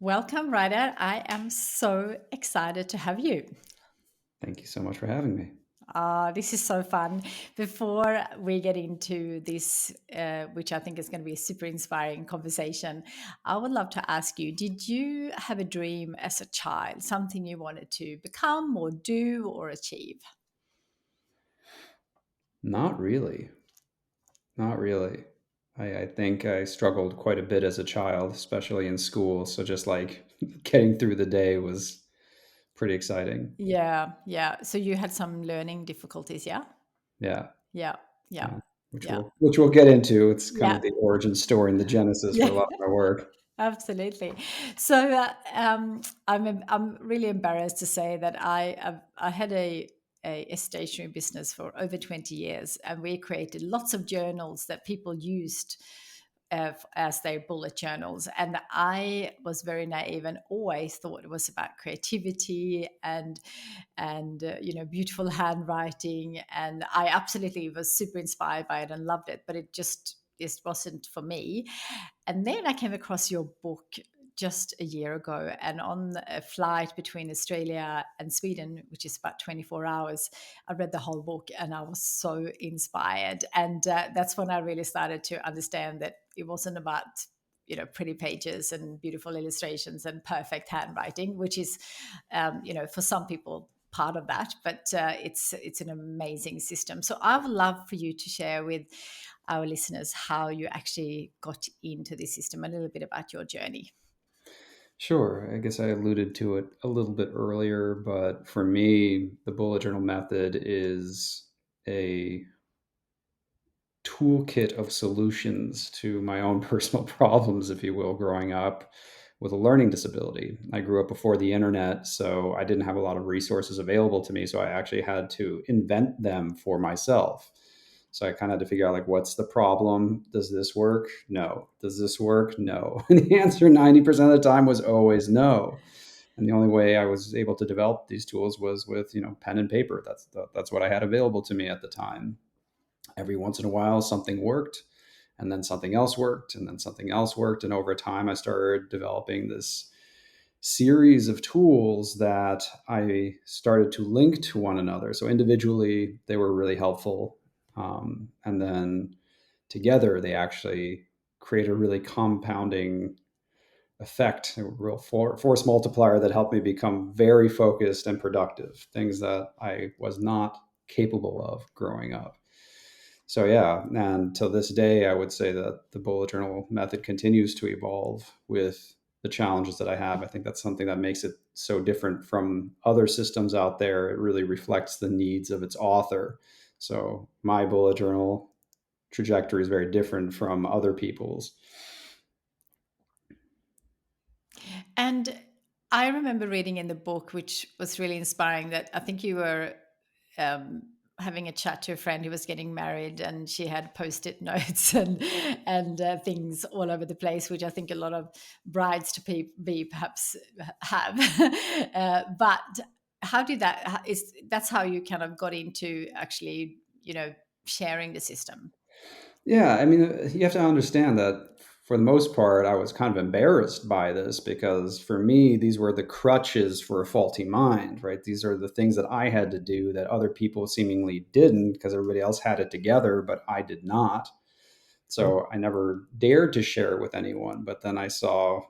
Welcome, Ryder. I am so excited to have you. Thank you so much for having me. This is so fun. Before we get into this, which I think is going to be a super inspiring conversation, I would love to ask you, did you have a dream as a child, something you wanted to become or do or achieve? Not really. Not really. I think I struggled quite a bit as a child, especially in school. So just like getting through the day was pretty exciting. Yeah, yeah. So you had some learning difficulties, yeah? Yeah. Yeah, yeah, Yeah. Which yeah, we'll get into. It's kind yeah, of the origin story and the genesis for yeah. a lot of my work. Absolutely. So I'm really embarrassed to say that I had a stationery business for over 20 years, and we created lots of journals that people used as their bullet journals. And I was very naive and always thought it was about creativity and beautiful handwriting. And I absolutely was super inspired by it and loved it, but it wasn't for me. And then I came across your book just a year ago, and on a flight between Australia and Sweden, which is about 24 hours, I read the whole book and I was so inspired. And that's when I really started to understand that it wasn't about pretty pages and beautiful illustrations and perfect handwriting, which is for some people part of that, but it's an amazing system. So I would love for you to share with our listeners how you actually got into this system, a little bit about your journey. Sure. I guess I alluded to it a little bit earlier, but for me, the bullet journal method is a toolkit of solutions to my own personal problems, if you will, growing up with a learning disability. I grew up before the internet, so I didn't have a lot of resources available to me. So I actually had to invent them for myself. So I kind of had to figure out like, what's the problem? Does this work? No. Does this work? No. And the answer 90% of the time was always no. And the only way I was able to develop these tools was with, pen and paper. That's what I had available to me at the time. Every once in a while, something worked, and then something else worked, and then something else worked. And over time, I started developing this series of tools that I started to link to one another. So individually, they were really helpful. And then together, they actually create a really compounding effect, a real force multiplier that helped me become very focused and productive, things that I was not capable of growing up. So yeah, and till this day, I would say that the bullet journal method continues to evolve with the challenges that I have. I think that's something that makes it so different from other systems out there. It really reflects the needs of its author. So my bullet journal trajectory is very different from other people's. And I remember reading in the book, which was really inspiring, that I think you were um, having a chat to a friend who was getting married, and she had post-it notes and things all over the place, which I think a lot of brides to be perhaps have. But how did that's how you kind of got into actually sharing the system? Yeah, I mean, you have to understand that for the most part, I was kind of embarrassed by this because for me, these were the crutches for a faulty mind, right? These are the things that I had to do that other people seemingly didn't because everybody else had it together, but I did not. So I never dared to share it with anyone. But then I saw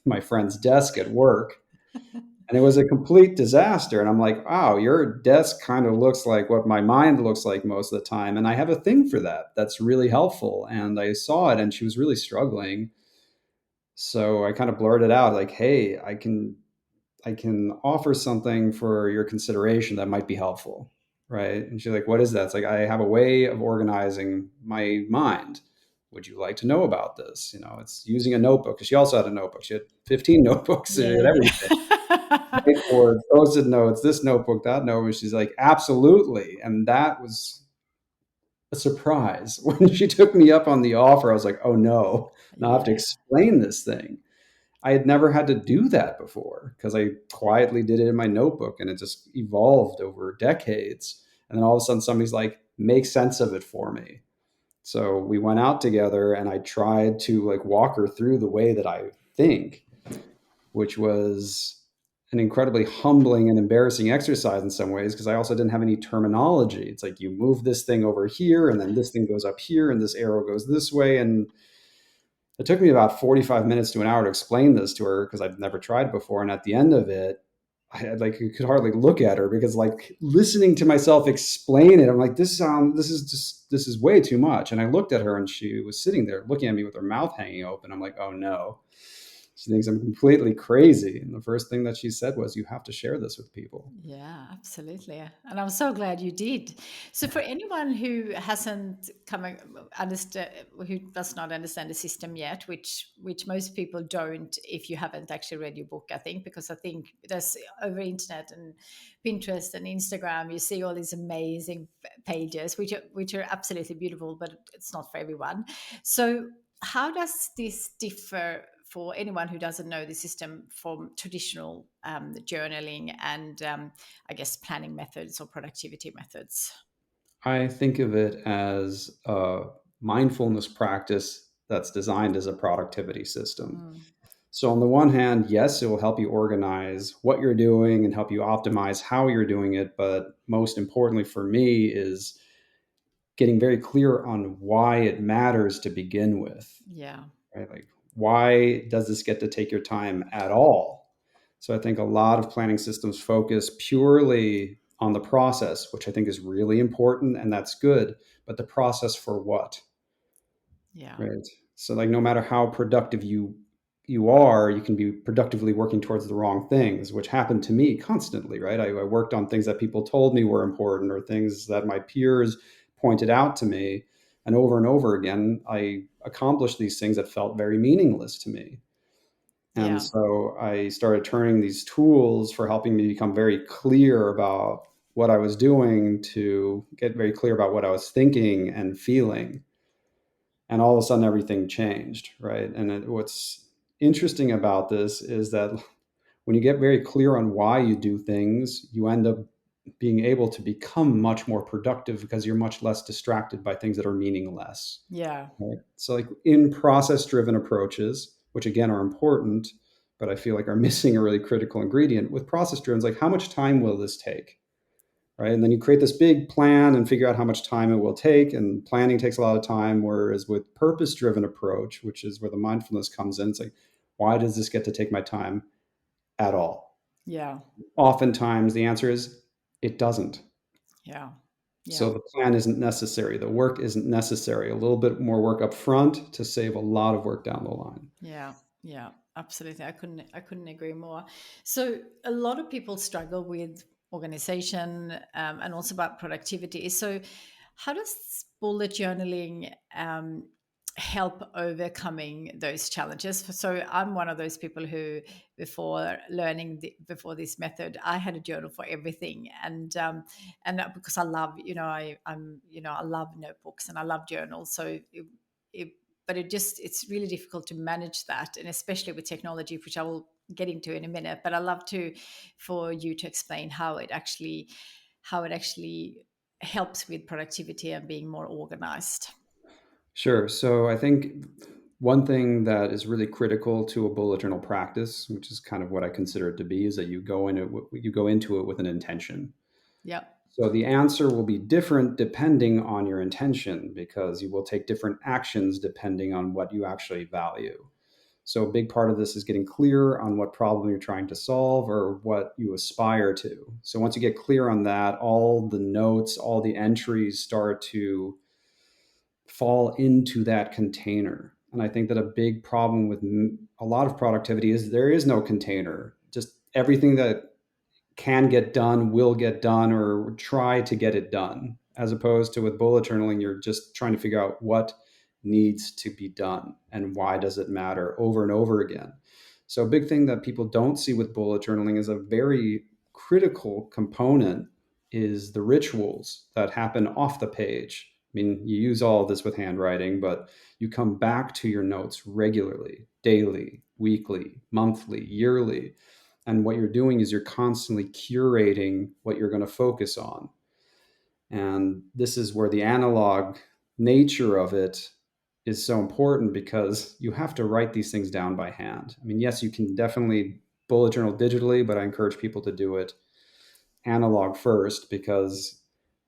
my friend's desk at work, and it was a complete disaster. And I'm like, wow, your desk kind of looks like what my mind looks like most of the time. And I have a thing for that. That's really helpful. And I saw it, and she was really struggling. So I kind of blurted out like, hey, I can offer something for your consideration that might be helpful. Right. And she's like, what is that? It's like, I have a way of organizing my mind. Would you like to know about this? It's using a notebook. She also had a notebook. She had 15 notebooks. She had everything, Yeah. whiteboard, post-it notes, this notebook, that notebook. She's like, absolutely. And that was a surprise. When she took me up on the offer, I was like, oh no, now I have to Yeah. explain this thing. I had never had to do that before because I quietly did it in my notebook and it just evolved over decades. And then all of a sudden somebody's like, make sense of it for me. So we went out together and I tried to like walk her through the way that I think. which was an incredibly humbling and embarrassing exercise in some ways because I also didn't have any terminology. It's like you move this thing over here and then this thing goes up here and this arrow goes this way. And it took me about 45 minutes to an hour to explain this to her because I'd never tried before. And at the end of it, I had like you could hardly look at her because like listening to myself explain it, I'm like, this is way too much. And I looked at her and she was sitting there looking at me with her mouth hanging open. I'm like, oh no. She thinks I'm completely crazy. And the first thing that she said was, you have to share this with people. Yeah, absolutely. And I'm so glad you did. So for anyone who hasn't understand, who does not understand the system yet, which most people don't if you haven't actually read your book, I think, because I think there's over internet and Pinterest and Instagram, you see all these amazing pages, which are absolutely beautiful, but it's not for everyone. So how does this differ for anyone who doesn't know the system from traditional journaling and I guess planning methods or productivity methods? I think of it as a mindfulness practice that's designed as a productivity system. Mm, So, on the one hand, yes, it will help you organize what you're doing and help you optimize how you're doing it. But most importantly for me is getting very clear on why it matters to begin with, yeah, right? Like, why does this get to take your time at all? So I think a lot of planning systems focus purely on the process, which I think is really important and that's good. But the process for what, yeah, right? So like no matter how productive you are, you can be productively working towards the wrong things, which happened to me constantly, right? I worked on things that people told me were important or things that my peers pointed out to me. And over again, I accomplished these things that felt very meaningless to me. And yeah, so I started turning these tools for helping me become very clear about what I was doing to get very clear about what I was thinking and feeling. And all of a sudden, everything changed, right? What's interesting about this is that when you get very clear on why you do things, you end up being able to become much more productive because you're much less distracted by things that are meaningless. yeah, Right? So, like in process driven approaches, which again are important, but I feel like are missing a really critical ingredient with process driven, like how much time will this take? Right. And then you create this big plan and figure out how much time it will take. And planning takes a lot of time. Whereas with purpose driven approach, which is where the mindfulness comes in, it's like, why does this get to take my time at all? yeah, Oftentimes the answer is it doesn't. yeah, yeah. So the plan isn't necessary. The work isn't necessary. A little bit more work up front to save a lot of work down the line. Yeah, yeah, absolutely. I couldn't agree more. So a lot of people struggle with organization and also about productivity. So how does bullet journaling help overcoming those challenges? So I'm one of those people who, before this method, I had a journal for everything, and because I love, I love notebooks and I love journals. So it but it's really difficult to manage that, and especially with technology, which I will get into in a minute. But I love to for you to explain how it actually helps with productivity and being more organized. Sure. So I think one thing that is really critical to a bullet journal practice, which is kind of what I consider it to be, is that you go into it with an intention. Yeah, So the answer will be different depending on your intention because you will take different actions depending on what you actually value. So a big part of this is getting clear on what problem you're trying to solve or what you aspire to. So once you get clear on that, all the notes, all the entries start to fall into that container. And I think that a big problem with a lot of productivity is there is no container. Just everything that can get done, will get done, or try to get it done. As opposed to with bullet journaling, you're just trying to figure out what needs to be done and why does it matter over and over again. So, a big thing that people don't see with bullet journaling is a very critical component is the rituals that happen off the page. I mean, you use all of this with handwriting, but you come back to your notes regularly, daily, weekly, monthly, yearly, and what you're doing is you're constantly curating what you're going to focus on. And this is where the analog nature of it is so important because you have to write these things down by hand. I mean, yes, you can definitely bullet journal digitally, but I encourage people to do it analog first, because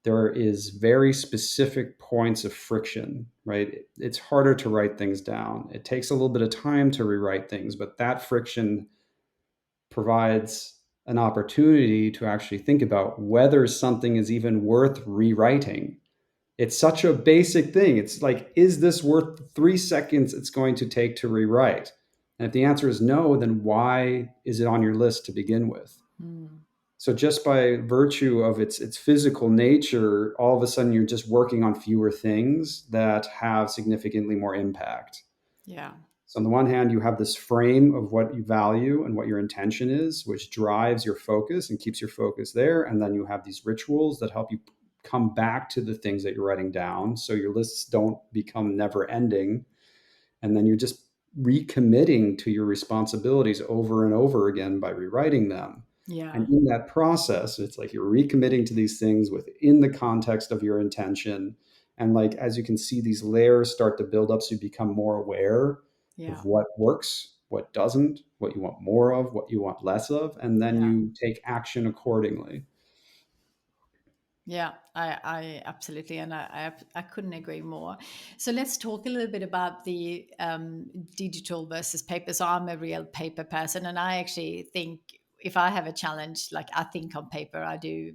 there is very specific points of friction, right? It's harder to write things down. It takes a little bit of time to rewrite things, but that friction provides an opportunity to actually think about whether something is even worth rewriting. It's such a basic thing. It's like, is this worth 3 seconds it's going to take to rewrite? And if the answer is no, then why is it on your list to begin with? Mm. So just by virtue of its physical nature, all of a sudden you're just working on fewer things that have significantly more impact. Yeah. So on the one hand, you have this frame of what you value and what your intention is, which drives your focus and keeps your focus there. And then you have these rituals that help you come back to the things that you're writing down, so your lists don't become never ending. And then you're just recommitting to your responsibilities over and over again by rewriting them. Yeah. And in that process, it's like you're recommitting to these things within the context of your intention. And like, as you can see, these layers start to build up, so you become more aware Yeah. of what works, what doesn't, what you want more of, what you want less of, and then Yeah. you take action accordingly. Yeah, I absolutely, and I couldn't agree more. So let's talk a little bit about the digital versus paper. So I'm a real paper person, and I actually think if I have a challenge, like I think on paper, I do.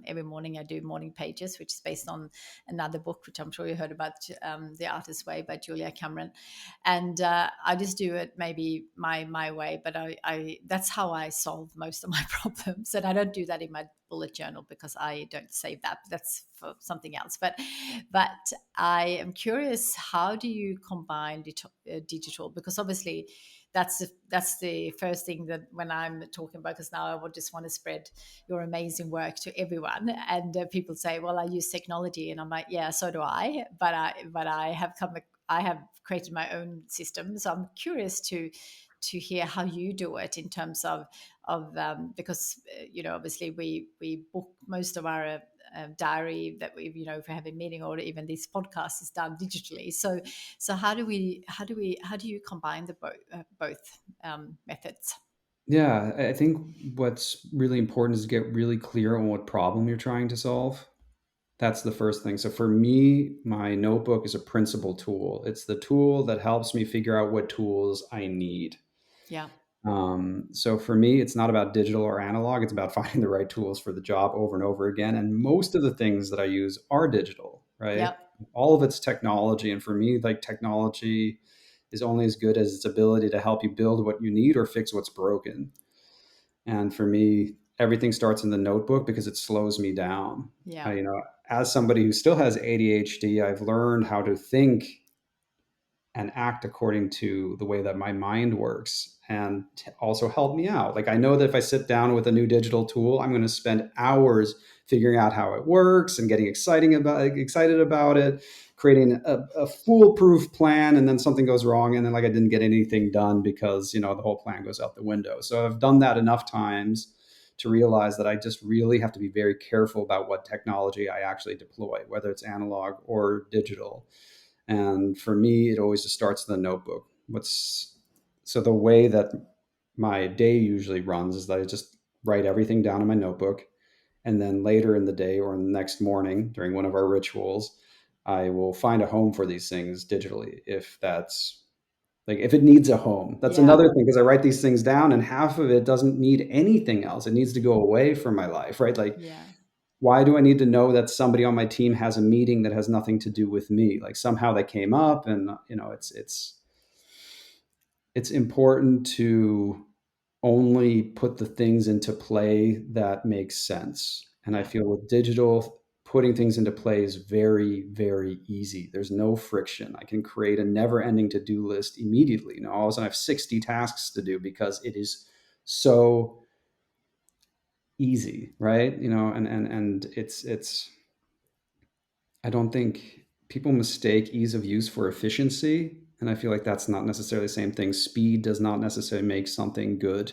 Every morning I do morning pages, which is based on another book, which I'm sure you heard about, The Artist's Way by Julia Cameron, and I just do it maybe my way, but I that's how I solve most of my problems, and I don't do that in my bullet journal because I don't save that. That's for something else. But I am curious, how do you combine digital? Because obviously that's the first thing that when I'm talking about, because now I would just want to spread your amazing work to everyone, and people say, well, I use technology, and I'm like, yeah, so do I, but I have I have created my own system, so I'm curious to hear how you do it in terms of because obviously we book most of our diary that we if we have a meeting, or even this podcast is done digitally. So how do you combine the both methods? Yeah, I think what's really important is to get really clear on what problem you're trying to solve. That's the first thing. So for me, my notebook is a principal tool. It's the tool that helps me figure out what tools I need. Yeah. So for me, it's not about digital or analog. It's about finding the right tools for the job over and over again. And most of the things that I use are digital, right? Yeah. All of it's technology. And for me, like, technology is only as good as its ability to help you build what you need or fix what's broken. And for me, everything starts in the notebook because it slows me down. Yeah. As somebody who still has ADHD, I've learned how to think and act according to the way that my mind works, and also help me out. Like, I know that if I sit down with a new digital tool, I'm going to spend hours figuring out how it works and getting excited about it, creating a foolproof plan, and then something goes wrong, and then, like, I didn't get anything done because the whole plan goes out the window. So I've done that enough times to realize that I just really have to be very careful about what technology I actually deploy, whether it's analog or digital. And for me, it always just starts in the notebook. So the way that my day usually runs is that I just write everything down in my notebook. And then later in the day or in the next morning during one of our rituals, I will find a home for these things digitally. If it needs a home. That's Yeah. another thing, because I write these things down and half of it doesn't need anything else. It needs to go away from my life, right? Like, Yeah. why do I need to know that somebody on my team has a meeting that has nothing to do with me? Like, somehow that came up, and it's important to only put the things into play that make sense. And I Yeah. feel with digital, putting things into play is very, very easy. There's no friction. I can create a never-ending to-do list immediately. All of a sudden I have 60 tasks to do because it is so easy, right? And it's I don't think people mistake ease of use for efficiency. And I feel like that's not necessarily the same thing. Speed does not necessarily make something good.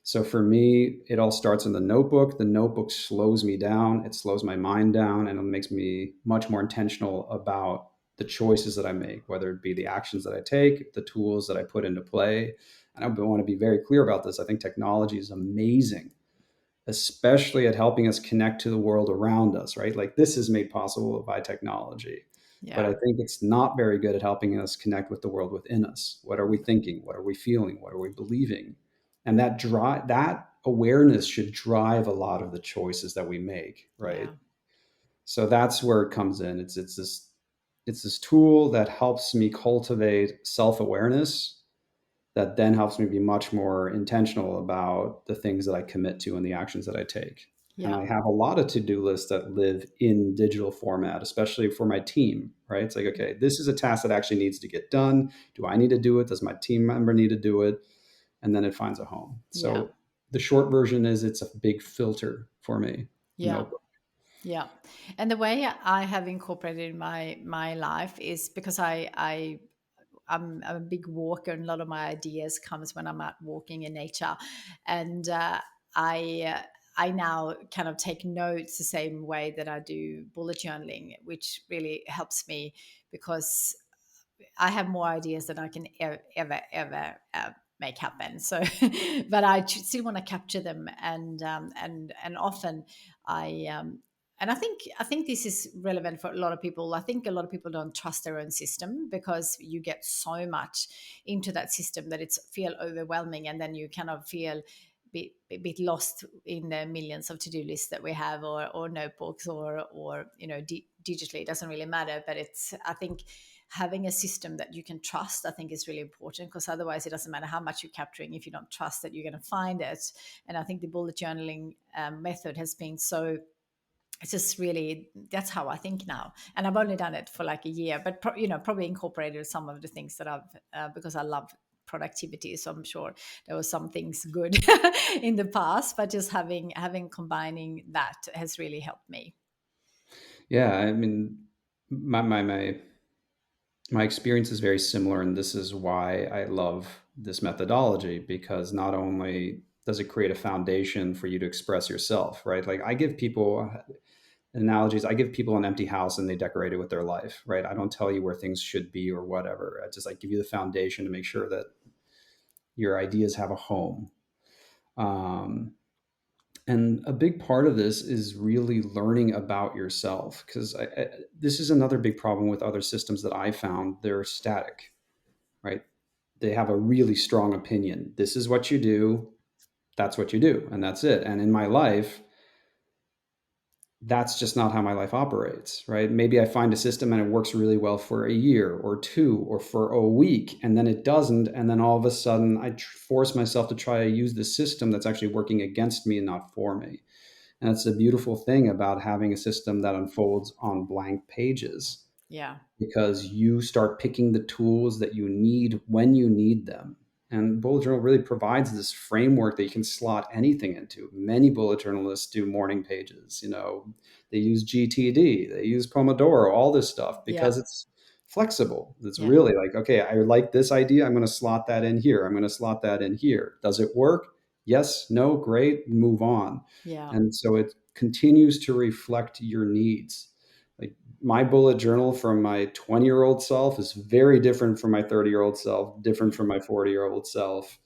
So for me, it all starts in the notebook. The notebook slows me down, it slows my mind down, and it makes me much more intentional about the choices that I make, whether it be the actions that I take, the tools that I put into play. And I want to be very clear about this. I think technology is amazing, especially at helping us connect to the world around us, right? Like this is made possible by technology. But Yeah. I think it's not very good at helping us connect with the world within us. What are we thinking? What are we feeling? What are we believing? And that awareness should drive a lot of the choices that we make, right? Yeah. So that's where it comes in. It's this tool that helps me cultivate self-awareness that then helps me be much more intentional about the things that I commit to and the actions that I take. And Yeah. I have a lot of to-do lists that live in digital format, especially for my team, right? It's like, okay, this is a task that actually needs to get done. Do I need to do it? Does my team member need to do it? And then it finds a home. Yeah. So the short version is it's a big filter for me. Yeah. No. Yeah. And the way I have incorporated in my life is because I'm a big walker, and a lot of my ideas comes when I'm out walking in nature, and I. I now kind of take notes the same way that I do bullet journaling, which really helps me because I have more ideas than I can ever make happen. So, but still want to capture them, and often I and I think this is relevant for a lot of people. I think a lot of people don't trust their own system because you get so much into that system that it's feel overwhelming, and then you kind of feel bit lost in the millions of to-do lists that we have, or notebooks, or digitally. It doesn't really matter, but it's, I think, having a system that you can trust, I think, is really important, because otherwise it doesn't matter how much you're capturing if you don't trust that you're going to find it. And I think the bullet journaling method has been so, it's just really, that's how I think now. And I've only done it for like a year, but probably incorporated some of the things that I've because I love productivity, so I'm sure there were some things good in the past, but just having combining that has really helped me. Yeah, I mean, my experience is very similar, and this is why I love this methodology, because not only does it create a foundation for you to express yourself, right? Like I give people analogies. I give people an empty house and they decorate it with their life, right? I don't tell you where things should be or whatever. I just like give you the foundation to make sure that your ideas have a home. Um, and a big part of this is really learning about yourself, because this is another big problem with other systems that I found. They're static, right? They have a really strong opinion. This is what you do, that's what you do, and that's it. And in my life, that's just not how my life operates, right? Maybe I find a system and it works really well for a year or two or for a week, and then it doesn't. And then all of a sudden, I force myself to try to use the system that's actually working against me and not for me. And that's a beautiful thing about having a system that unfolds on blank pages, Yeah. because you start picking the tools that you need when you need them. And bullet journal really provides this framework that you can slot anything into. Many bullet journalists do morning pages. They use GTD, they use Pomodoro, all this stuff Yeah. because it's flexible. It's Yeah. really like, okay, I like this idea. I'm going to slot that in here. I'm going to slot that in here. Does it work? Yes, no, great, move on. Yeah. And so it continues to reflect your needs. Like my bullet journal from my 20-year-old self is very different from my 30-year-old self, different from my 40-year-old self.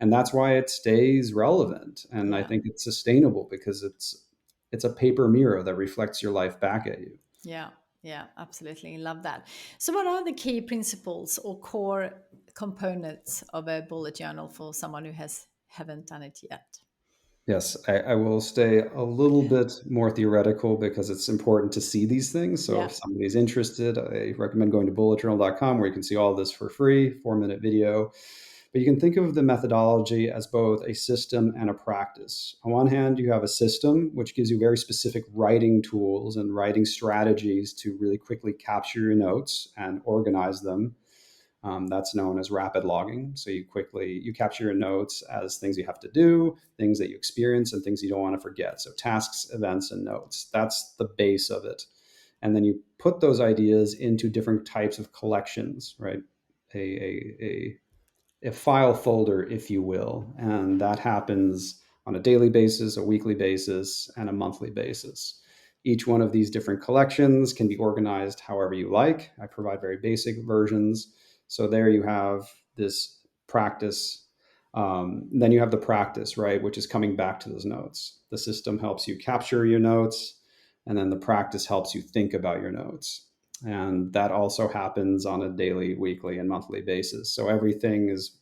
And that's why it stays relevant. And I Yeah. think it's sustainable because it's a paper mirror that reflects your life back at you. Yeah, yeah, absolutely. Love that. So, what are the key principles or core components of a bullet journal for someone who haven't done it yet? Yes, I will stay a little bit more theoretical because it's important to see these things. So Yeah, if somebody's interested, I recommend going to bulletjournal.com where you can see all this for free, 4-minute video. But you can think of the methodology as both a system and a practice. On one hand, you have a system, which gives you very specific writing tools and writing strategies to really quickly capture your notes and organize them. That's known as rapid logging. So you capture your notes as things you have to do, things that you experience, and things you don't want to forget. So tasks, events, and notes. That's the base of it. And then you put those ideas into different types of collections, right? A, a file folder, if you will. And that happens on a daily basis, a weekly basis, and a monthly basis. Each one of these different collections can be organized however you like. I provide very basic versions. So there you have this practice Then you have the practice, right, which is coming back to those notes. The system helps you capture your notes, and then the practice helps you think about your notes. And that also happens on a daily, weekly, and monthly basis. So everything is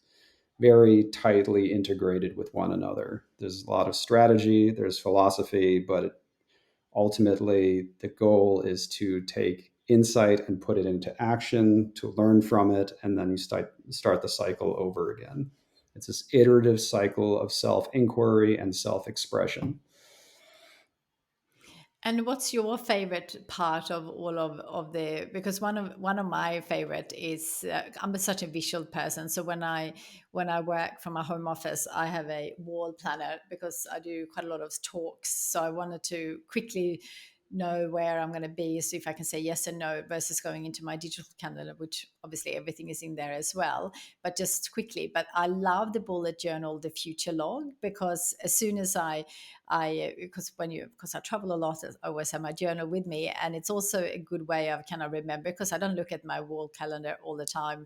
very tightly integrated with one another. There's a lot of strategy, there's philosophy, but ultimately the goal is to take insight and put it into action, to learn from it, and then you start the cycle over again. It's this iterative cycle of self-inquiry and self-expression. And what's your favorite part of all of the? Because one of my favorite is, I'm such a visual person. So when I work from my home office, I have a wall planner because I do quite a lot of talks. So I wanted to quickly know where I'm going to be, so if I can say yes and no versus going into my digital calendar, which obviously everything is in there as well. But just quickly, but I love the bullet journal, the future log, because as soon as because I travel a lot, I always have my journal with me, and it's also a good way of kind of remember, because I don't look at my wall calendar all the time,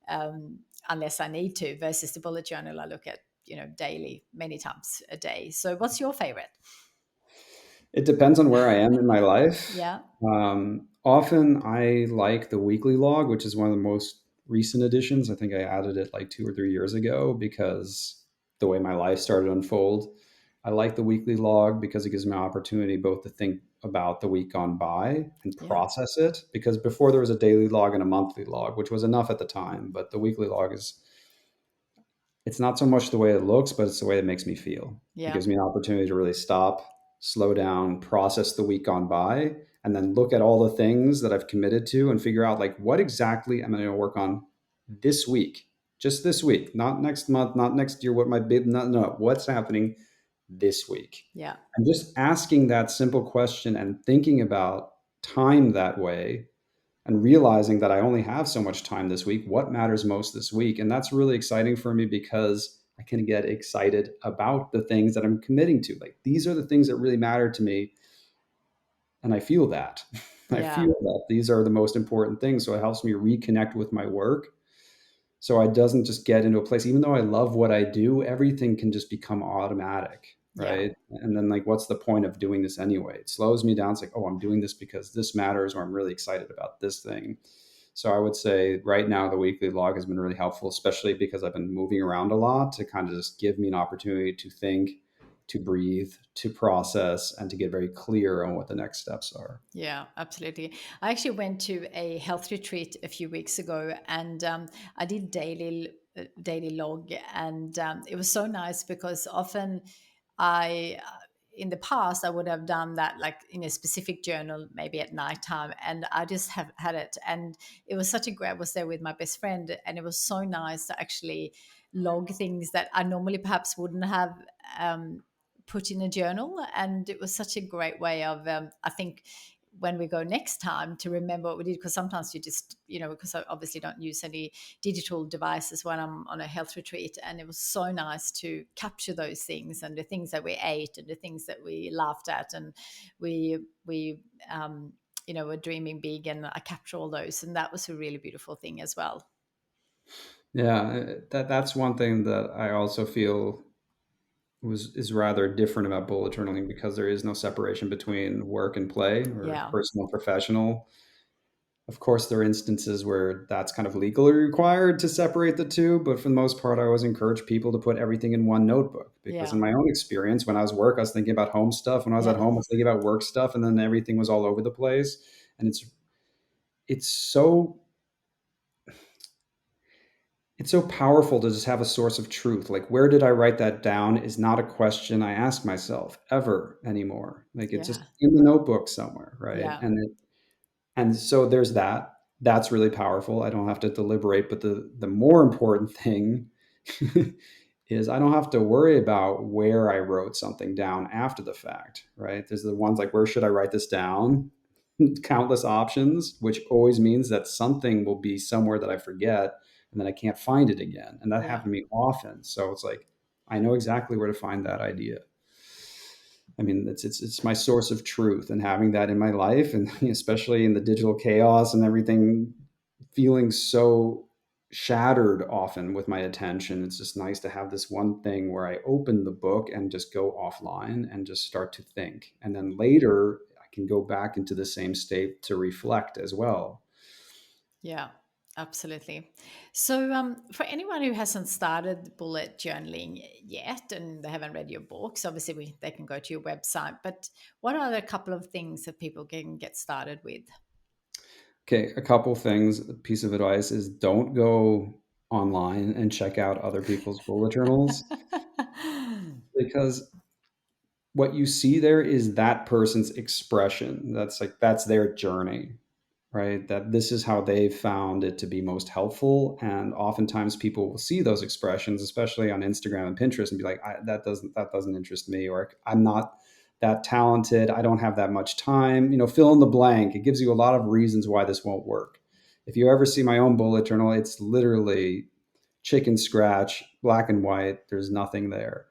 um, unless I need to. Versus the bullet journal, I look at daily, many times a day. So, what's your favorite? It depends on where I am in my life. Yeah, Often I like the weekly log, which is one of the most recent additions. I think I added it like 2 or 3 years ago because the way my life started to unfold. I like the weekly log because it gives me an opportunity both to think about the week gone by and yeah, process it. Because before there was a daily log and a monthly log, which was enough at the time, but the weekly log is, it's not so much the way it looks, but it's the way it makes me feel. It yeah, gives me an opportunity to really stop, slow down, process the week gone by, and then look at all the things that I've committed to and figure out like what exactly am I going to work on this week, just this week, not next month, not next year. What my big, no, what's happening this week? yeah, And just asking that simple question and thinking about time that way and realizing that I only have so much time this week. What matters most this week? And that's really exciting for me because I can get excited about the things that I'm committing to. Like these are the things that really matter to me. And I feel that. I yeah, feel that these are the most important things. So it helps me reconnect with my work. So I doesn't just get into a place, even though I love what I do, everything can just become automatic. yeah, Right. And then like, what's the point of doing this anyway? It slows me down. It's like, oh, I'm doing this because this matters, or I'm really excited about this thing. So I would say right now the weekly log has been really helpful, especially because I've been moving around a lot to kind of just give me an opportunity to think, to breathe, to process, and to get very clear on what the next steps are. yeah, absolutely. I actually went to a health retreat a few weeks ago, and I did daily log, and it was so nice because often I in the past I would have done that like in a specific journal, maybe at nighttime, and I just have had it, and it was such a great. I was there with my best friend, and it was so nice to actually log things that I normally perhaps wouldn't have. Put in a journal, and it was such a great way of I think when we go next time to remember what we did, because sometimes you just because I obviously don't use any digital devices when I'm on a health retreat, and it was so nice to capture those things, and the things that we ate and the things that we laughed at, and we were dreaming big, and I capture all those, and that was a really beautiful thing as well. Yeah, that's one thing that I also feel was is rather different about bullet journaling because there is no separation between work and play or Yeah, personal and professional. Of course, there are instances where that's kind of legally required to separate the two, but for the most part, I always encourage people to put everything in one notebook because, yeah, in my own experience, when I was work, I was thinking about home stuff. When I was at yeah, home, I was thinking about work stuff, and then everything was all over the place. And it's so it's so powerful to just have a source of truth. Like, where did I write that down is not a question I ask myself ever anymore. Like, it's yeah, just in the notebook somewhere, right? yeah, And so there's that. That's really powerful. I don't have to deliberate. But the more important thing is I don't have to worry about where I wrote something down after the fact, right? There's the ones like, where should I write this down? Countless options, which always means that something will be somewhere that I forget and then I can't find it again. And that yeah, happened to me often. So it's like, I know exactly where to find that idea. I mean, it's my source of truth, and having that in my life, and especially in the digital chaos and everything, feeling so. shattered often with my attention. It's just nice to have this one thing where I open the book and just go offline and just start to think. And then later I can go back into the same state to reflect as well. Yeah, absolutely. So, for anyone who hasn't started bullet journaling yet and they haven't read your books, obviously they can go to your website. But what are the couple of things that people can get started with? Okay, a couple things. A piece of advice is don't go online and check out other people's bullet journals, because what you see there is that person's expression. That's their journey, right? That this is how they found it to be most helpful. And oftentimes people will see those expressions, especially on Instagram and Pinterest, and be like, that doesn't interest me, or I'm not that talented. I don't have that much time. Fill in the blank. It gives you a lot of reasons why this won't work. If you ever see my own bullet journal, it's literally chicken scratch, black and white. There's nothing there.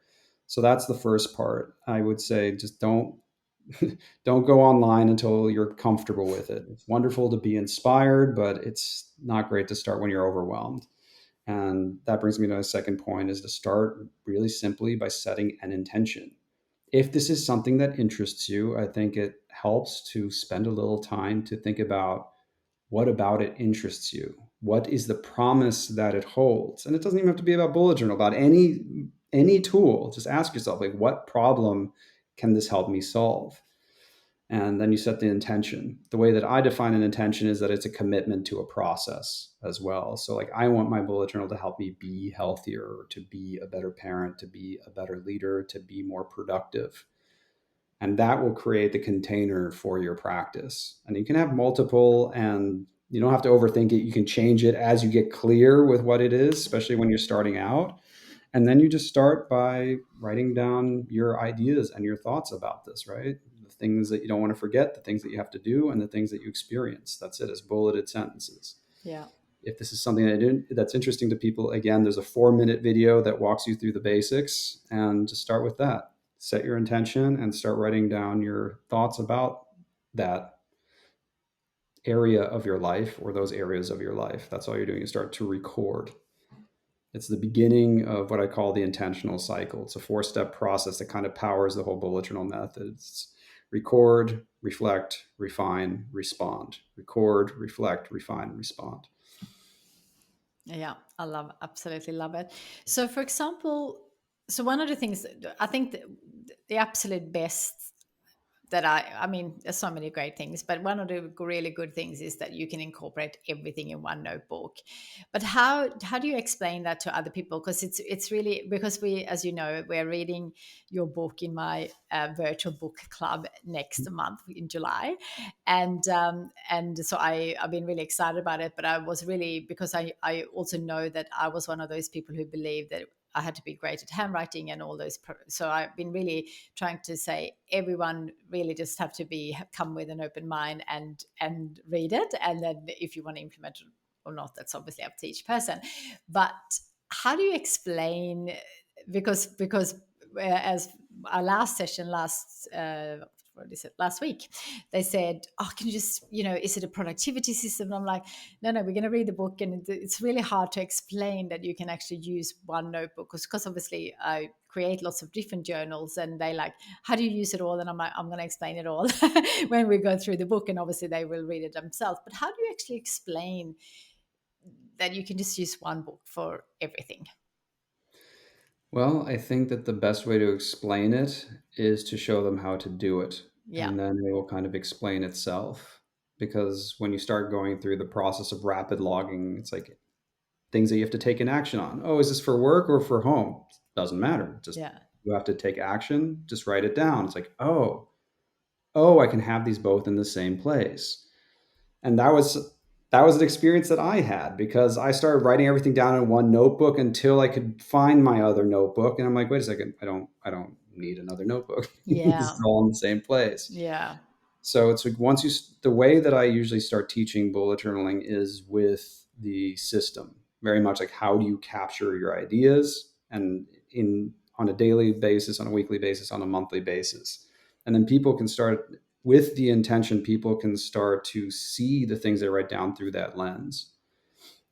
So that's the first part. I would say just don't go online until you're comfortable with it. It's wonderful to be inspired, but it's not great to start when you're overwhelmed. And that brings me to a second point, is to start really simply by setting an intention. If this is something that interests you, I think it helps to spend a little time to think about what about it interests you? What is the promise that it holds? And it doesn't even have to be about bullet journal, about any tool. Just ask yourself, like, what problem can this help me solve? And then you set the intention. The way that I define an intention is that it's a commitment to a process as well. So, like, I want my bullet journal to help me be healthier, to be a better parent, to be a better leader, to be more productive. And that will create the container for your practice. And you can have multiple, and you don't have to overthink it. You can change it as you get clear with what it is, especially when you're starting out. And then you just start by writing down your ideas and your thoughts about this, right? The things that you don't want to forget, the things that you have to do, and the things that you experience. That's it, as bulleted sentences. Yeah. If this is something that's interesting to people, again, there's a 4-minute video that walks you through the basics, and just start with that. Set your intention and start writing down your thoughts about that area of your life, or those areas of your life. That's all you're doing. You start to record. It's the beginning of what I call the intentional cycle. It's a 4-step process that kind of powers the whole bullet journal method. It's record, reflect, refine, respond. Record, reflect, refine, respond. Yeah, absolutely love it. So, for example, so one of the things I think the absolute best that I mean, there's so many great things, but one of the really good things is that you can incorporate everything in one notebook. But how do you explain that to other people? Because it's really, because we, as you know, we're reading your book in my virtual book club next month in July, and so I've been really excited about it. But I was really, because I also know that I was one of those people who believed that I had to be great at handwriting and all those. So I've been really trying to say everyone really just have to come with an open mind and read it, and then if you want to implement it or not, that's obviously up to each person. But how do you explain, because as our last session what is it, last week, they said, oh, can you just, is it a productivity system? And I'm like, no, we're going to read the book, and it's really hard to explain that you can actually use one notebook, because obviously I create lots of different journals, and they like, how do you use it all? And I'm like, I'm going to explain it all when we go through the book, and obviously they will read it themselves. But how do you actually explain that you can just use one book for everything? Well, I think that the best way to explain it is to show them how to do it, Yeah, and then it will kind of explain itself. Because when you start going through the process of rapid logging, it's like things that you have to take an action on. Oh, is this for work or for home? Doesn't matter. Just yeah, you have to take action, just write it down. It's like, oh, I can have these both in the same place. And that was an experience that I had, because I started writing everything down in one notebook until I could find my other notebook, and I'm like, wait a second, I don't need another notebook. This yeah, is all in the same place. yeah, So it's like, the way that I usually start teaching bullet journaling is with the system, very much like, how do you capture your ideas, and in on a daily basis, on a weekly basis, on a monthly basis. And then people can start with the intention, people can start to see the things they write down through that lens.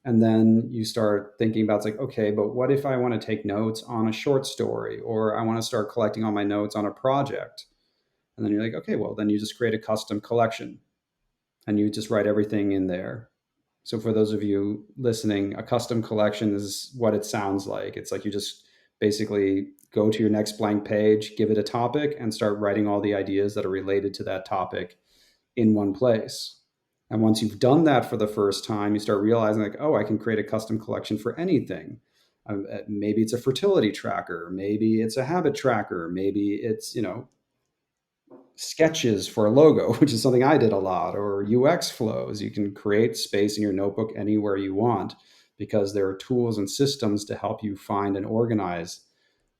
And then you start thinking about, it's like, okay, but what if I want to take notes on a short story, or I want to start collecting all my notes on a project? And then you're like, okay, well, then you just create a custom collection and you just write everything in there. So for those of you listening, a custom collection is what it sounds like. It's like you just basically go to your next blank page, give it a topic, and start writing all the ideas that are related to that topic in one place. And once you've done that for the first time, you start realizing, like, oh, I can create a custom collection for anything. Maybe it's a fertility tracker, maybe it's a habit tracker, maybe it's, sketches for a logo, which is something I did a lot, or UX flows. You can create space in your notebook anywhere you want because there are tools and systems to help you find and organize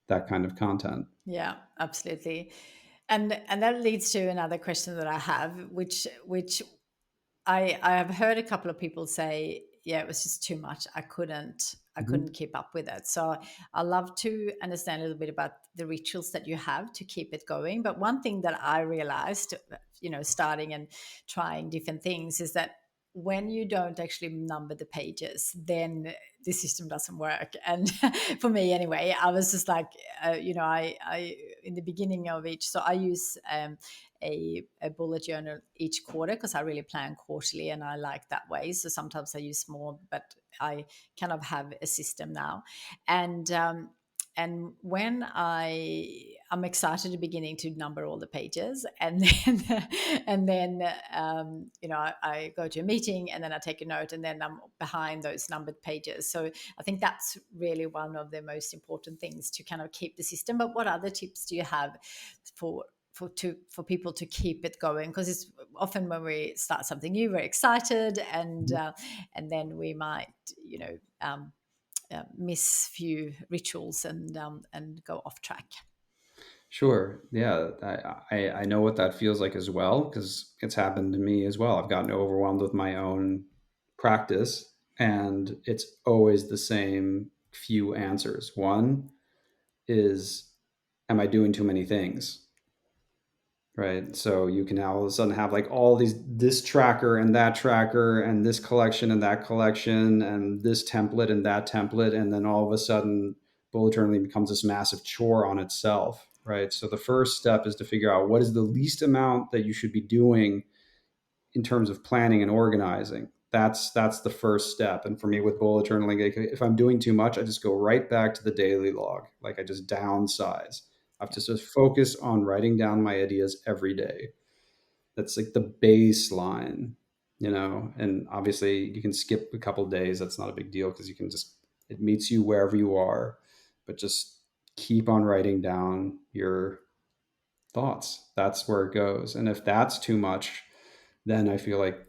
that kind of content. Yeah, absolutely. And that leads to another question that I have, which I have heard a couple of people say, yeah, it was just too much. I Mhm. couldn't keep up with it. So I love to understand a little bit about the rituals that you have to keep it going. But one thing that I realized, starting and trying different things, is that when you don't actually number the pages, then the system doesn't work. And for me anyway, I was just like, I in the beginning of each, so I use a bullet journal each quarter because I really plan quarterly and I like that way. So sometimes I use more, but I kind of have a system now. And when I'm excited at the beginning to number all the pages, and then I go to a meeting and then I take a note and then I'm behind those numbered pages. So I think that's really one of the most important things to kind of keep the system. But what other tips do you have for for people to keep it going? Because it's often when we start something new, we're excited, and then we might miss few rituals and go off track. Sure. Yeah. I know what that feels like as well, because it's happened to me as well. I've gotten overwhelmed with my own practice, and it's always the same few answers. One is, am I doing too many things? Right. So you can now all of a sudden have like all these, this tracker and that tracker and this collection and that collection and this template and that template. And then all of a sudden, bullet journaling becomes this massive chore on itself. Right. So the first step is to figure out what is the least amount that you should be doing in terms of planning and organizing. That's the first step. And for me with bullet journaling, like if I'm doing too much, I just go right back to the daily log. Like I just downsize. I have Yeah. to just focus on writing down my ideas every day. That's like the baseline. And obviously you can skip a couple days. That's not a big deal because you can just, it meets you wherever you are. But just keep on writing down your thoughts. That's where it goes. And if that's too much, then I feel like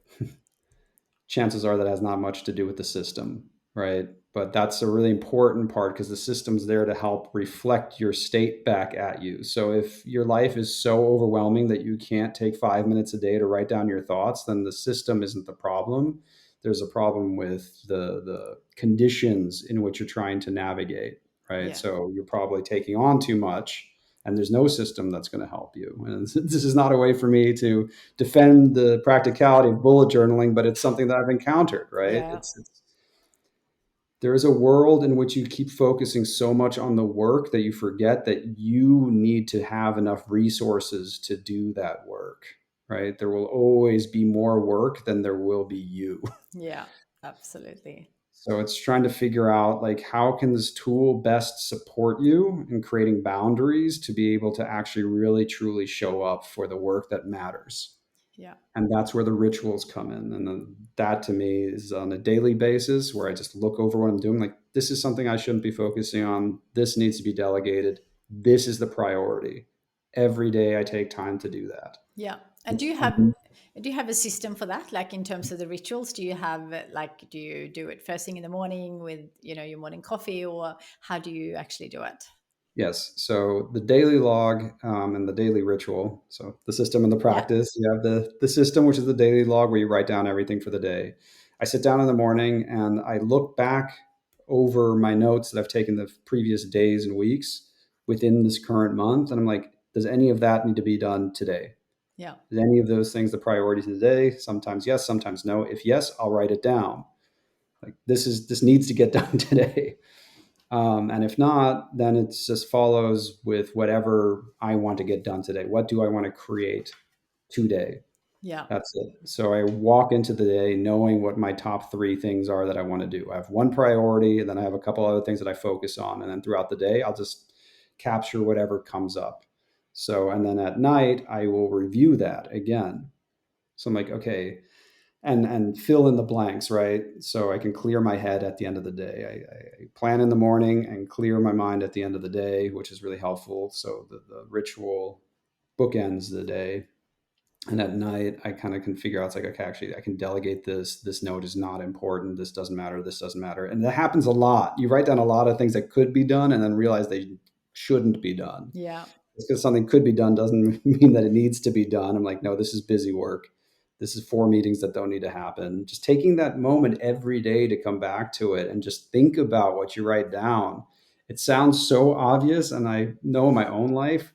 chances are that has not much to do with the system, right? But that's a really important part because the system's there to help reflect your state back at you. So if your life is so overwhelming that you can't take 5 minutes a day to write down your thoughts, then the system isn't the problem. There's a problem with the conditions in which you're trying to navigate, right? Yeah. So you're probably taking on too much, and there's no system that's going to help you. And this is not a way for me to defend the practicality of bullet journaling, but it's something that I've encountered, right? Yeah. It's there is a world in which you keep focusing so much on the work that you forget that you need to have enough resources to do that work, right? There will always be more work than there will be you. Yeah. Absolutely. So it's trying to figure out, like, how can this tool best support you in creating boundaries to be able to actually really truly show up for the work that matters. Yeah. And that's where the rituals come in. And then that to me is on a daily basis where I just look over what I'm doing. Like, this is something I shouldn't be focusing on. This needs to be delegated. This is the priority. Every day I take time to do that. Yeah. And do you have a system for that? Like in terms of the rituals, do you have like do you do it first thing in the morning with your morning coffee, or how do you actually do it? Yes. So the daily log and the daily ritual. So the system and the Yeah. practice. You have the system, which is the daily log, where you write down everything for the day. I sit down in the morning and I look back over my notes that I've taken the previous days and weeks within this current month, and I'm like, does any of that need to be done today? Yeah. Is any of those things the priority today? Sometimes yes, sometimes no. If yes, I'll write it down. Like this needs to get done today. And if not, then it just follows with whatever I want to get done today. What do I want to create today? Yeah. That's it. So I walk into the day knowing what my top three things are that I want to do. I have one priority, and then I have a couple other things that I focus on. And then throughout the day, I'll just capture whatever comes up. So, and then at night, I will review that again. So I'm like, okay, and fill in the blanks, right? So I can clear my head at the end of the day. I plan in the morning and clear my mind at the end of the day, which is really helpful. So the ritual bookends the day. And at night, I kind of can figure out, it's like, okay, actually, I can delegate this. This note is not important. This doesn't matter. This doesn't matter. And that happens a lot. You write down a lot of things that could be done and then realize they shouldn't be done. Yeah. Just because something could be done doesn't mean that it needs to be done. I'm like, no, this is busy work. This is 4 meetings that don't need to happen. Just taking that moment every day to come back to it and just think about what you write down. It sounds so obvious. And I know in my own life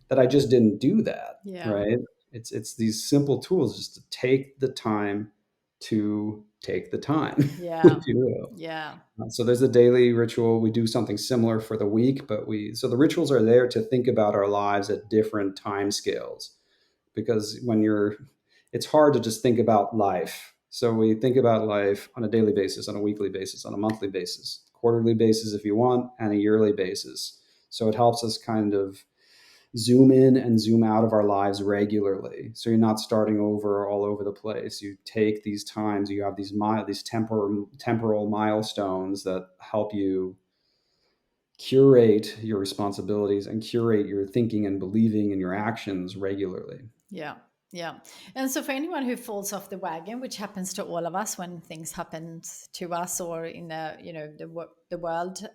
that I just didn't do that, Yeah. right? It's these simple tools just to take the time to take the time, Yeah. if you will. Yeah. So there's a daily ritual. We do something similar for the week, but so the rituals are there to think about our lives at different time scales, because it's hard to just think about life. So we think about life on a daily basis, on a weekly basis, on a monthly basis, quarterly basis if you want, and a yearly basis. So it helps us kind of zoom in and zoom out of our lives regularly. So you're not starting over all over the place. You take these times, you have these temporal milestones that help you curate your responsibilities and curate your thinking and believing and your actions regularly. Yeah. Yeah. And so for anyone who falls off the wagon, which happens to all of us when things happen to us or in the world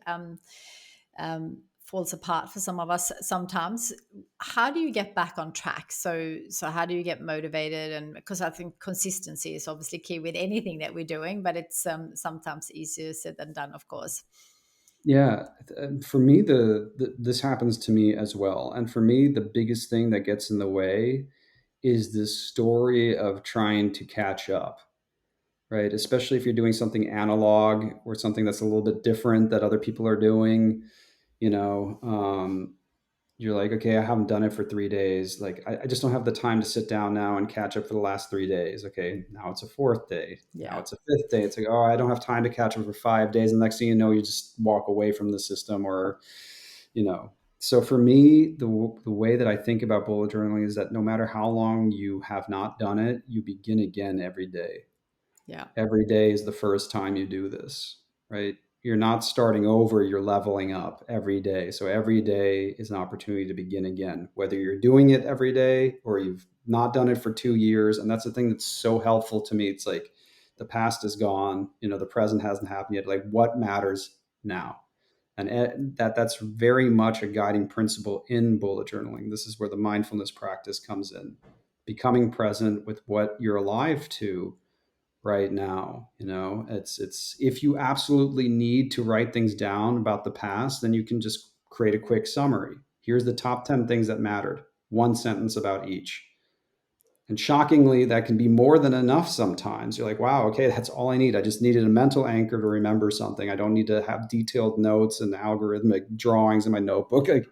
falls apart for some of us sometimes, how do you get back on track? So how do you get motivated? And because I think consistency is obviously key with anything that we're doing, but it's sometimes easier said than done, of course. Yeah, for me, this happens to me as well. And for me, the biggest thing that gets in the way is this story of trying to catch up, right? Especially if you're doing something analog or something that's a little bit different that other people are doing. You know, you're like, okay, I haven't done it for 3 days. Like, I just don't have the time to sit down now and catch up for the last 3 days. Okay, now it's a fourth day. Now Yeah. it's a fifth day. It's like, oh, I don't have time to catch up for 5 days. And the next thing you know, you just walk away from the system, or, you know. So for me, the way that I think about bullet journaling is that no matter how long you have not done it, you begin again every day. Yeah. Every day is the first time you do this, right? You're not starting over, you're leveling up every day. So every day is an opportunity to begin again, whether you're doing it every day or you've not done it for 2 years. And that's the thing that's so helpful to me. It's like the past is gone, the present hasn't happened yet. Like, what matters now? And that's very much a guiding principle in bullet journaling. This is where the mindfulness practice comes in, becoming present with what you're alive to right now. It's if you absolutely need to write things down about the past, then you can just create a quick summary. Here's the top 10 things that mattered, one sentence about each. And shockingly, that can be more than enough sometimes. You're like, wow, okay, that's all I need. I just needed a mental anchor to remember something. I don't need to have detailed notes and algorithmic drawings in my notebook. Like,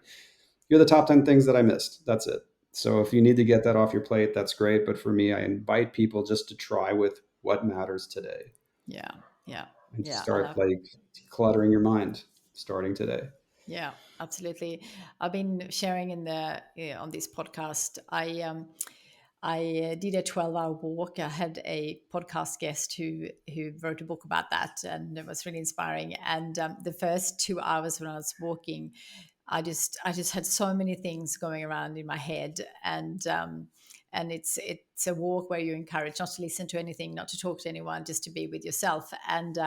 here are the top 10 things that I missed. That's it. So if you need to get that off your plate, that's great. But for me, I invite people just to try with what matters today Yeah. Yeah. and Yeah. I start love. like decluttering your mind starting today. Yeah, absolutely. I've been sharing in the on this podcast. I did a 12-hour walk. I had a podcast guest who wrote a book about that, and it was really inspiring. And the first 2 hours when I was walking, I just had so many things going around in my head, and it's a walk where you're encouraged not to listen to anything, not to talk to anyone, just to be with yourself. And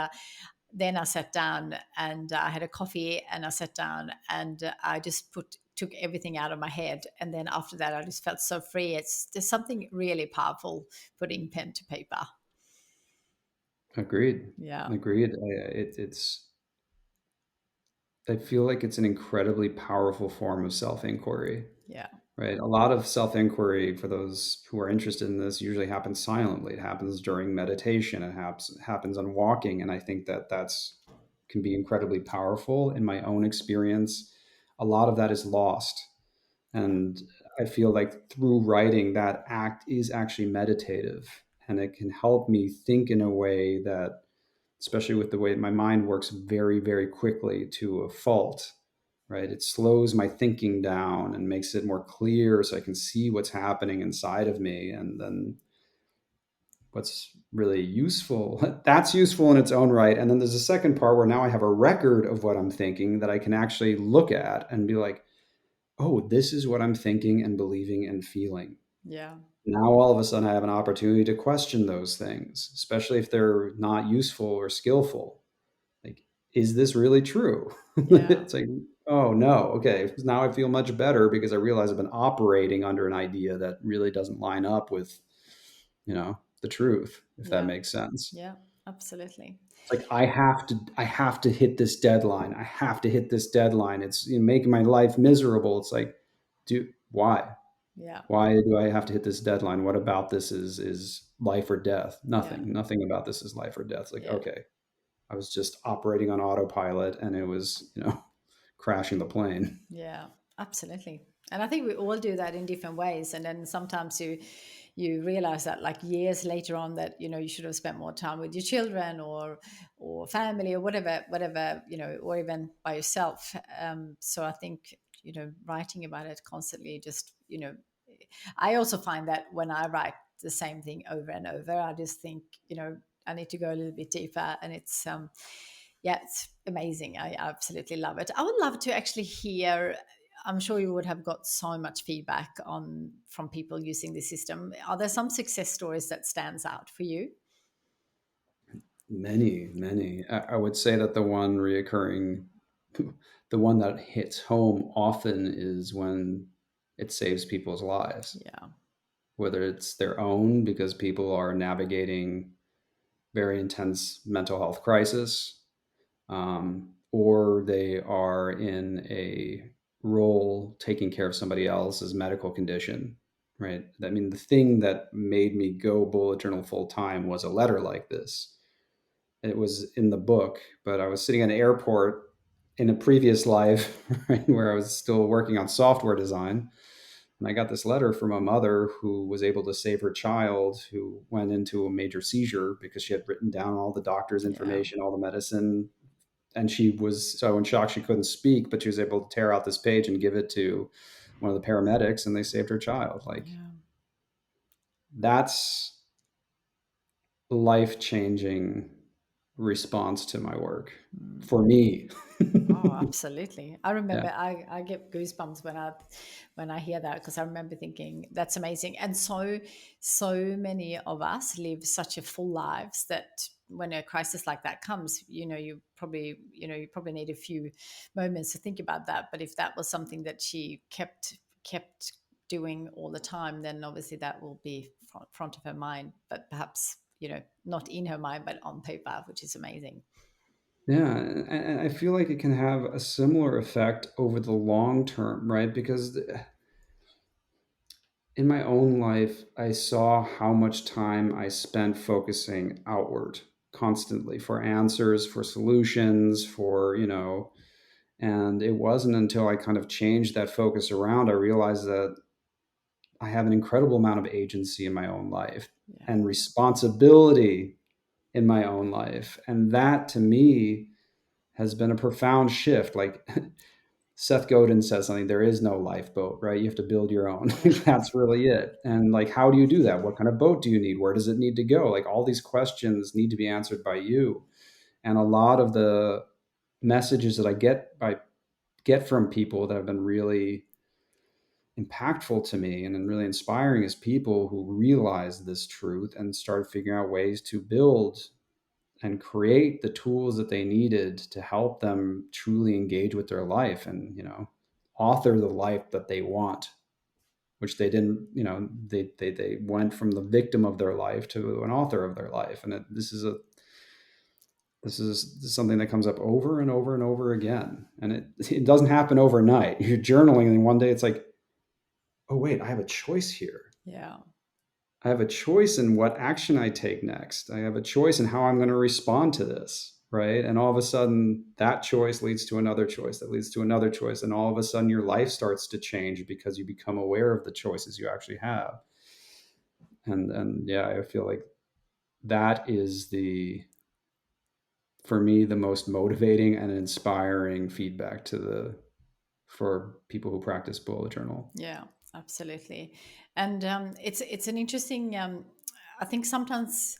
then I sat down and I had a coffee and I sat down and I just took everything out of my head. And then after that, I just felt so free. There's something really powerful putting pen to paper. Agreed. Yeah. Agreed. I feel like it's an incredibly powerful form of self inquiry, Yeah. right? A lot of self inquiry for those who are interested in this usually happens silently. It happens during meditation. It happens on walking, and I think that that's can be incredibly powerful. In my own experience, a lot of that is lost, Yeah. and I feel like through writing, that act is actually meditative, and it can help me think in a way that, especially with the way my mind works very, very quickly to a fault, right? It slows my thinking down and makes it more clear so I can see what's happening inside of me. And then what's really useful, that's useful in its own right. And then there's a second part where now I have a record of what I'm thinking that I can actually look at and be like, oh, this is what I'm thinking and believing and feeling. Yeah. Now all of a sudden I have an opportunity to question those things, especially if they're not useful or skillful. Like, is this really true? Yeah. It's like, oh no, okay. Now I feel much better because I realize I've been operating under an idea that really doesn't line up with, the truth, if that Yeah. makes sense. Yeah. Absolutely. It's like I have to hit this deadline. I have to hit this deadline. It's making my life miserable. It's like, why? Yeah. Why do I have to hit this deadline? What about this is life or death? Yeah. Nothing about this is life or death. It's like, Yeah. okay, I was just operating on autopilot and it was, crashing the plane. Yeah, absolutely. And I think we all do that in different ways. And then sometimes you realize that like years later on that you should have spent more time with your children or family or whatever or even by yourself. So I think writing about it constantly just I also find that when I write the same thing over and over, I just think I need to go a little bit deeper, and it's amazing. I absolutely love it. I would love to actually hear. I'm sure you would have got so much feedback on from people using the system. Are there some success stories that stands out for you? Many, many. I would say that the one that hits home often is when it saves people's lives, Yeah, whether it's their own because people are navigating very intense mental health crisis, or they are in a role taking care of somebody else's medical condition, right? I mean, the thing that made me go bullet journal full time was a letter like this. It was in the book, but I was sitting at an airport in a previous life, right, where I was still working on software design. And I got this letter from a mother who was able to save her child who went into a major seizure because she had written down all the doctor's yeah, information, all the medicine. And she was so in shock she couldn't speak, but she was able to tear out this page and give it to one of the paramedics, and they saved her child. Like, yeah. that's life changing response to my work Mm. for me. Oh, absolutely. I Yeah. remember I get goosebumps when I hear that, because I remember thinking that's amazing. And so many of us live such a full lives that when a crisis like that comes, you probably need a few moments to think about that. But if that was something that she kept doing all the time, then obviously that will be front of her mind, but perhaps not in her mind, but on paper, which is amazing. Yeah, and I feel like it can have a similar effect over the long term, right? Because in my own life, I saw how much time I spent focusing outward constantly for answers, for solutions, and it wasn't until I kind of changed that focus around, I realized that I have an incredible amount of agency in my own life Yeah. and responsibility in my own life. And that to me has been a profound shift. Like, Seth Godin says something, there is no lifeboat, right? You have to build your own. Yeah. That's really it. And like, how do you do that? What kind of boat do you need? Where does it need to go? Like, all these questions need to be answered by you. And a lot of the messages that I get from people that have been really impactful to me and really inspiring is people who realize this truth and start figuring out ways to build and create the tools that they needed to help them truly engage with their life and author the life that they want, which they didn't. They went from the victim of their life to an author of their life. And this is something that comes up over and over and over again, and it doesn't happen overnight. You're journaling and one day it's like, oh, wait, I have a choice here. Yeah. I have a choice in what action I take next. I have a choice in how I'm going to respond to this, right? And all of a sudden, that choice leads to another choice that leads to another choice. And all of a sudden, your life starts to change because you become aware of the choices you actually have. And yeah, I feel like that is for me, the most motivating and inspiring feedback for people who practice bullet journal. Yeah, absolutely. And it's an interesting. I think sometimes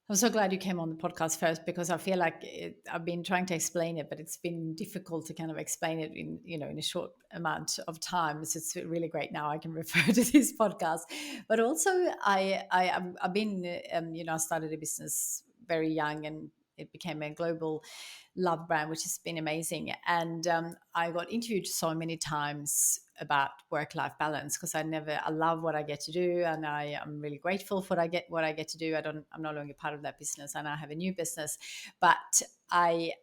I'm so glad you came on the podcast first, because I feel like I've been trying to explain it, but it's been difficult to kind of explain it in, in a short amount of time. So it's really great now I can refer to this podcast. But also, I've been I started a business very young, and it became a global love brand, which has been amazing. And I got interviewed so many times about work-life balance, because I love what I get to do, and I am really grateful for what I get to do. I'm no longer part of that business, and I have a new business. But I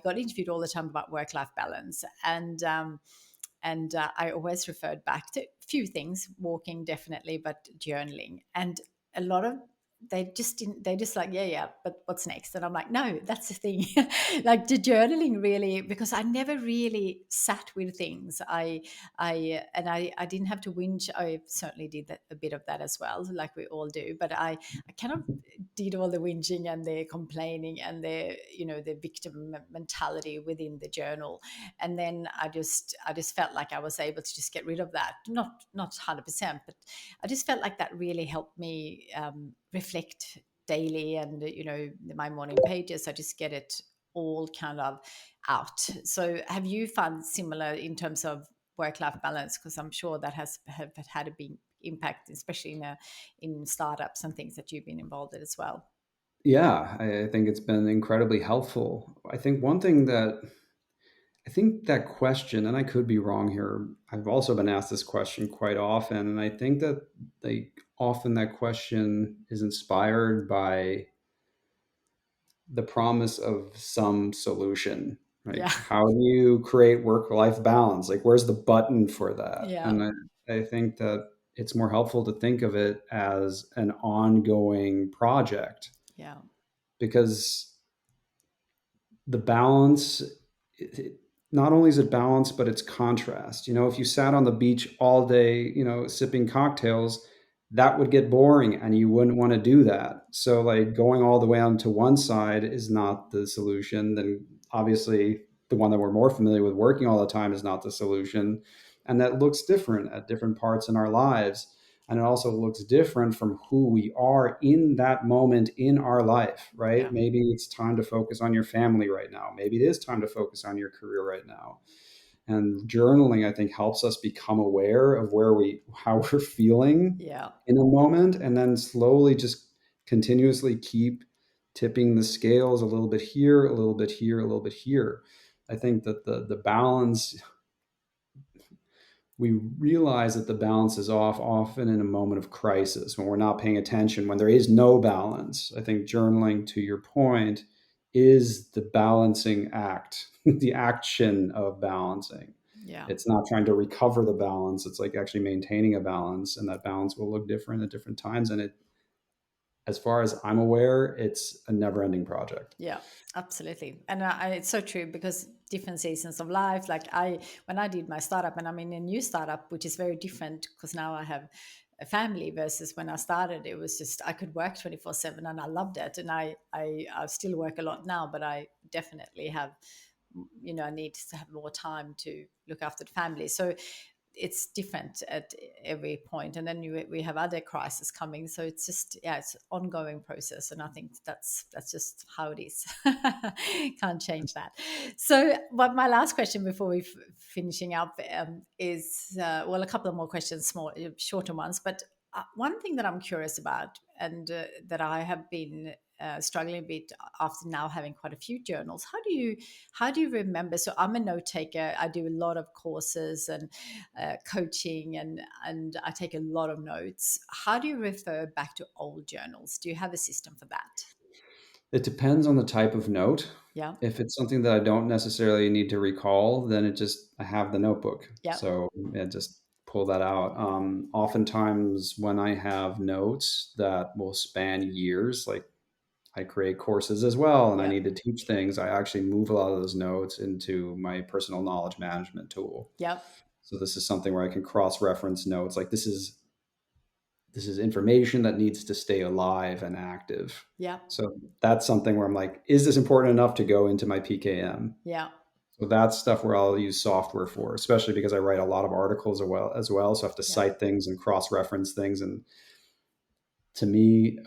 got interviewed all the time about work-life balance, and I always referred back to a few things: walking, definitely, but journaling. And a lot of they just didn't they just like, yeah, but what's next? And I'm like, no, that's the thing. Like, the journaling, really, because I never really sat with things. I didn't have to whinge. I certainly did a bit of that as well, like we all do, but I kind of did all the whinging and the complaining and the victim mentality within the journal. And then I just felt like I was able to just get rid of that, not 100%, but I just felt like that really helped me reflect daily. And my morning pages, I just get it all kind of out. So have you found similar in terms of work-life balance? Because I'm sure that have had a big impact, especially in startups and things that you've been involved in as well. Yeah, I think it's been incredibly helpful. I think that question, and I could be wrong here, I've also been asked this question quite often, and I think that often that question is inspired by the promise of some solution. Yeah. Like, how do you create work-life balance? Like, where's the button for that? Yeah. And I think that it's more helpful to think of it as an ongoing project, Yeah. because the balance, not only is it balance, but it's contrast. If you sat on the beach all day, sipping cocktails, that would get boring and you wouldn't want to do that. So, like, going all the way on to one side is not the solution. Then obviously the one that we're more familiar with, working all the time, is not the solution. And that looks different at different parts in our lives. And it also looks different from who we are in that moment in our life, right? Yeah. Maybe it's time to focus on your family right now. Maybe it is time to focus on your career right now. And journaling, I think, helps us become aware of how we're feeling Yeah. in a moment, and then slowly just continuously keep tipping the scales a little bit here, a little bit here, a little bit here. I think that the balance, we realize that the balance is off often in a moment of crisis, when we're not paying attention, when there is no balance. I think journaling, to your point, is the balancing act, the action of balancing. Yeah. It's not trying to recover the balance, it's like actually maintaining a balance, and that balance will look different at different times. And as far as I'm aware, it's a never ending project. Yeah, absolutely. And it's so true, because different seasons of life. Like, when I did my startup, and I'm in a new startup, which is very different, because now I have a family, versus when I started, it was just, I could work 24/7 and I loved it. And I still work a lot now, but I definitely have, I need to have more time to look after the family. So it's different at every point. And then we have other crises coming, so it's just, yeah, it's an ongoing process. And I think that's just how it is. Can't change that. So, but my last question before we finishing up is, well, a couple of more questions, small shorter ones. But one thing that I'm curious about, and that I have been struggling a bit after now having quite a few journals. How do you remember? So I'm a note taker. I do a lot of courses and coaching, and I take a lot of notes. How do you refer back to old journals? Do you have a system for that? It depends on the type of note. Yeah. If it's something that I don't necessarily need to recall, then I have the notebook. Yeah. So it just pull that out. Oftentimes, when I have notes that will span years, like I create courses as well and I Yeah. need to teach things, I actually move a lot of those notes into my personal knowledge management tool. Yeah. So this is something where I can cross reference notes. Like this is information that needs to stay alive and active. Yeah. So that's something where I'm like, is this important enough to go into my PKM? Yeah. So that's stuff where I'll use software for, especially because I write a lot of articles as well. So I have to Yeah. cite things and cross reference things. And to me,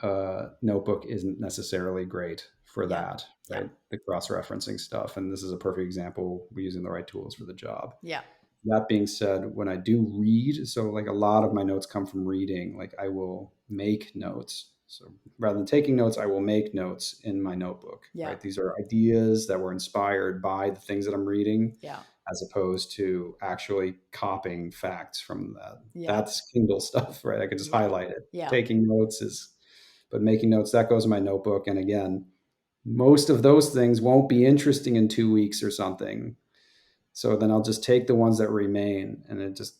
Notebook isn't necessarily great for Yeah. that, Yeah. right? The cross referencing stuff. And this is a perfect example. We're using the right tools for the job. Yeah. That being said, when I do read, so like a lot of my notes come from reading, like I will make notes. So rather than taking notes, I will make notes in my notebook, Yeah. right? These are ideas that were inspired by the things that I'm reading, Yeah. as opposed to actually copying facts from that. Yeah. That's Kindle stuff, right? I could just Yeah. highlight it. Yeah. Taking notes is, but making notes, that goes in my notebook. And again, most of those things won't be interesting in 2 weeks or something. So then I'll just take the ones that remain and it just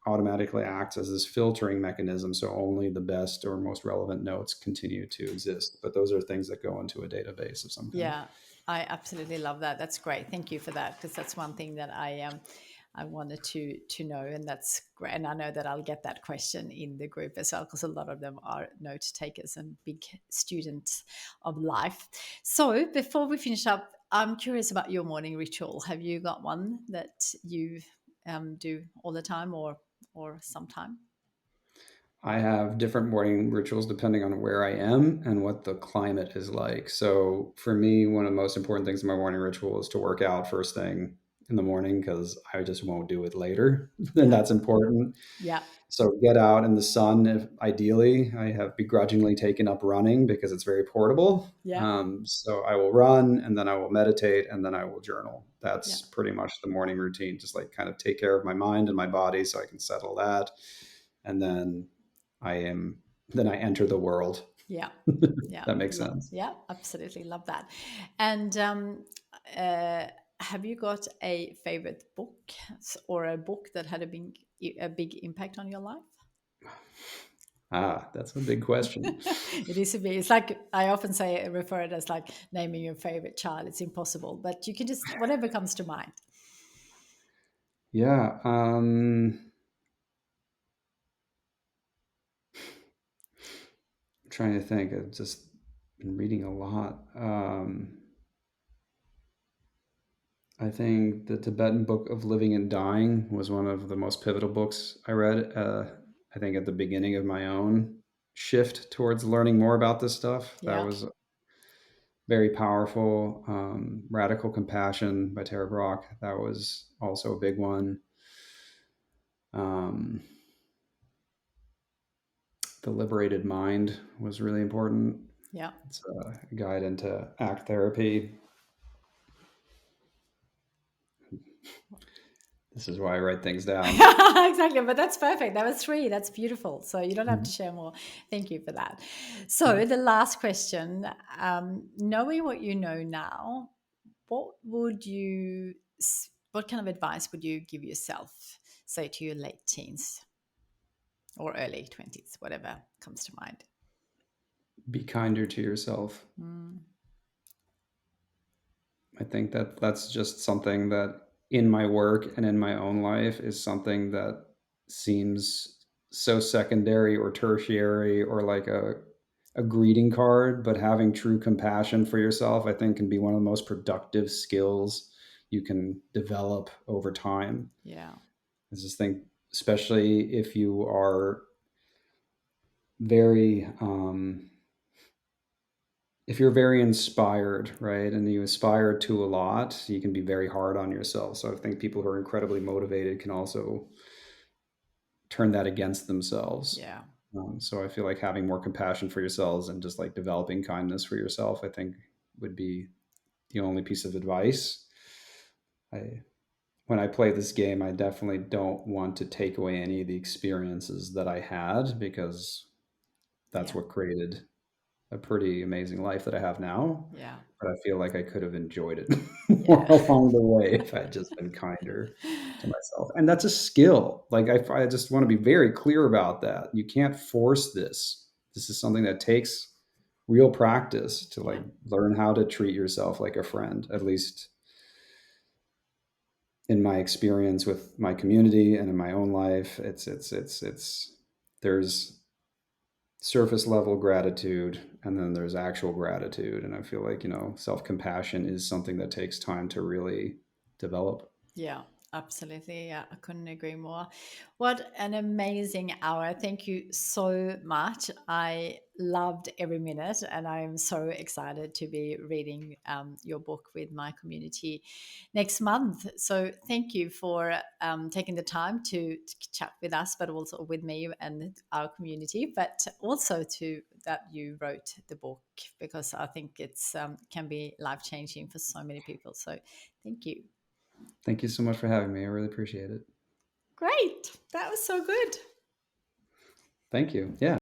automatically acts as this filtering mechanism. So only the best or most relevant notes continue to exist. But those are things that go into a database of some kind. Yeah, I absolutely love that. That's great. Thank you for that, because that's one thing that I wanted to know, and that's great. And I know that I'll get that question in the group as well, because a lot of them are note takers and big students of life. So before we finish up, I'm curious about your morning ritual. Have you got one that you do all the time, or sometime? I have different morning rituals depending on where I am and what the climate is like. So for me, one of the most important things in my morning ritual is to work out first thing in the morning because I just won't do it later. And Yeah, that's important. yeah, So get out in the sun. If ideally, I have begrudgingly taken up running because it's very portable. yeah, So I will run and then I will meditate and then I will journal. yeah, That's pretty much the morning routine. Just like kind of take care of my mind and my body so I can settle that, and I am then I enter the world. yeah. Yeah, That makes sense. yeah, absolutely love that. And uh, have you got a favorite book, or a book that had a big impact on your life? That's a big question. It is a big. It's like I often say, refer it as like naming your favorite child. It's impossible, but you can just whatever comes to mind. Yeah. I'm trying to think. I've just been reading a lot. I think the Tibetan Book of Living and Dying was one of the most pivotal books I read. I think at the beginning of my own shift towards learning more about this stuff. That Yeah, was very powerful. Radical Compassion by Tara Brach. That was also a big one. Um, the Liberated Mind was really important. yeah. It's a guide into ACT therapy. This is why I write things down. Exactly, but that's perfect. That was three. That's beautiful. So you don't have to share more. Thank you for that. So the last question: knowing what you know now, what kind of advice would you give yourself, say to your late teens or early 20s, whatever comes to mind? Be kinder to yourself. Mm, I think that that's just something that in my work and in my own life is something that seems so secondary or tertiary or like a greeting card, but having true compassion for yourself, I think, can be one of the most productive skills you can develop over time. yeah, I just think, especially if you are very, if you're very inspired, right, and you aspire to a lot, you can be very hard on yourself. So I think people who are incredibly motivated can also turn that against themselves. yeah, So I feel like having more compassion for yourselves and just like developing kindness for yourself, I think would be the only piece of advice. I When I play this game, I definitely don't want to take away any of the experiences that I had because that's yeah. what created a pretty amazing life that I have now, Yeah. but I feel like I could have enjoyed it more Yeah. along the way if I had just been kinder to myself. And that's a skill. Like I just want to be very clear about that. You can't force this. This is something that takes real practice to like Yeah. learn how to treat yourself like a friend, at least in my experience with my community and in my own life. It's there's surface level gratitude and then there's actual gratitude, and I feel like, self-compassion is something that takes time to really develop. Yeah, absolutely. Yeah, I couldn't agree more. What an amazing hour. Thank you so much. I loved every minute, and I'm so excited to be reading your book with my community next month. So, thank you for taking the time to chat with us, but also with me and our community, but also to that you wrote the book, because I think it's can be life changing for so many people. So, thank you. Thank you so much for having me. I really appreciate it. Great. That was so good. Thank you. Yeah.